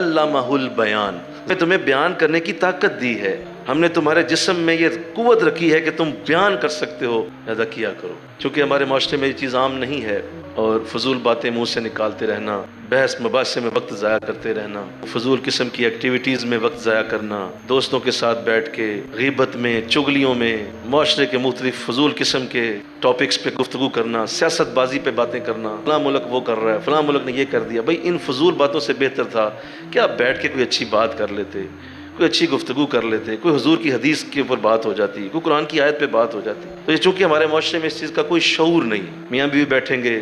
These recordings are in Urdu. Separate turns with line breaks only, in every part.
علمہ بیان، میں تمہیں بیان کرنے کی طاقت دی ہے، ہم نے تمہارے جسم میں یہ قوت رکھی ہے کہ تم بیان کر سکتے ہو، لہذا کیا کرو۔ چونکہ ہمارے معاشرے میں یہ چیز عام نہیں ہے، اور فضول باتیں منہ سے نکالتے رہنا، بحث مباحثے میں وقت ضائع کرتے رہنا، فضول قسم کی ایکٹیویٹیز میں وقت ضائع کرنا، دوستوں کے ساتھ بیٹھ کے غیبت میں، چگلیوں میں، معاشرے کے مختلف فضول قسم کے ٹاپکس پہ گفتگو کرنا، سیاست بازی پہ باتیں کرنا، فلاں ملک وہ کر رہا ہے، فلاں ملک نے یہ کر دیا۔ بھائی ان فضول باتوں سے بہتر تھا کہ آپ بیٹھ کے کوئی اچھی بات کر لیتے، کوئی اچھی گفتگو کر لیتے، کوئی حضور کی حدیث کے اوپر بات ہو جاتی، کوئی قرآن کی آیت پہ بات ہو جاتی۔ تو یہ چونکہ ہمارے معاشرے میں اس چیز کا کوئی شعور نہیں، میاں بیوی بیٹھیں گے،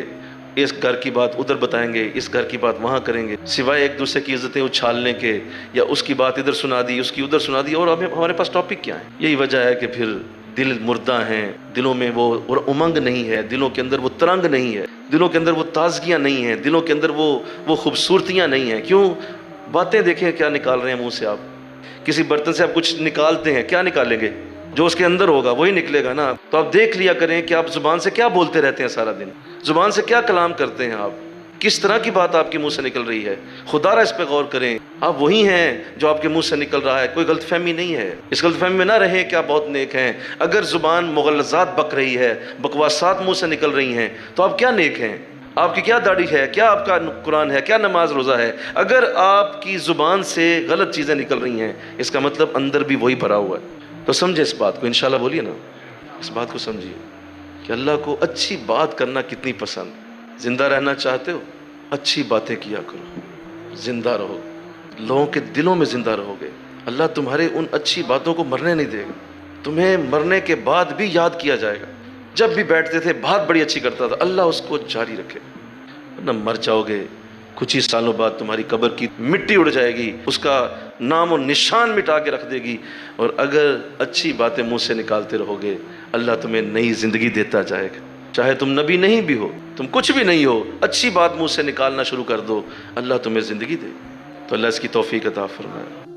اس گھر کی بات ادھر بتائیں گے، اس گھر کی بات وہاں کریں گے، سوائے ایک دوسرے کی عزتیں اچھالنے کے، یا اس کی بات ادھر سنا دی، اس کی ادھر سنا دی، اور ہمارے پاس ٹاپک کیا ہے؟ یہی وجہ ہے کہ پھر دل مردہ ہیں، دلوں میں وہ امنگ نہیں ہے، دلوں کے اندر وہ ترنگ نہیں ہے، دلوں کے اندر وہ تازگیاں نہیں ہیں، دلوں کے اندر وہ خوبصورتیاں نہیں ہیں۔ کیوں؟ باتیں دیکھیں کیا نکال رہے ہیں منہ سے آپ۔ کسی برتن سے آپ کچھ نکالتے ہیں، کیا نکالیں گے؟ جو اس کے اندر ہوگا وہی نکلے گا نا۔ تو آپ دیکھ لیا کریں کہ آپ زبان سے کیا بولتے رہتے ہیں سارا دن، زبان سے کیا کلام کرتے ہیں آپ، کس طرح کی بات آپ کے منہ سے نکل رہی ہے۔ خدا را اس پہ غور کریں، آپ وہی ہیں جو آپ کے منہ سے نکل رہا ہے، کوئی غلط فہمی نہیں ہے۔ اس غلط فہمی میں نہ رہیں کہ آپ بہت نیک ہیں۔ اگر زبان مغلظات بک رہی ہے، بکواسات منہ سے نکل رہی ہیں، تو آپ کیا نیک ہیں؟ آپ کی کیا داڑھی ہے، کیا آپ کا قرآن ہے، کیا نماز روزہ ہے؟ اگر آپ کی زبان سے غلط چیزیں نکل رہی ہیں، اس کا مطلب اندر بھی وہی بھرا ہوا ہے۔ تو سمجھے اس بات کو، انشاءاللہ بولیے نا، اس بات کو سمجھیے کہ اللہ کو اچھی بات کرنا کتنی پسند۔ زندہ رہنا چاہتے ہو، اچھی باتیں کیا کرو، زندہ رہو، لوگوں کے دلوں میں زندہ رہو گے۔ اللہ تمہارے ان اچھی باتوں کو مرنے نہیں دے گا، تمہیں مرنے کے بعد بھی یاد کیا جائے گا۔ جب بھی بیٹھتے تھے بات بڑی اچھی کرتا تھا، اللہ اس کو جاری رکھے، ورنہ مر جاؤ گے، کچھ ہی سالوں بعد تمہاری قبر کی مٹی اڑ جائے گی، اس کا نام و نشان مٹا کے رکھ دے گی۔ اور اگر اچھی باتیں منہ سے نکالتے رہو گے، اللہ تمہیں نئی زندگی دیتا جائے گا۔ چاہے تم نبی نہیں بھی ہو، تم کچھ بھی نہیں ہو، اچھی بات منہ سے نکالنا شروع کر دو، اللہ تمہیں زندگی دے گا۔ تو اللہ اس کی توفیق عطا فرمائے۔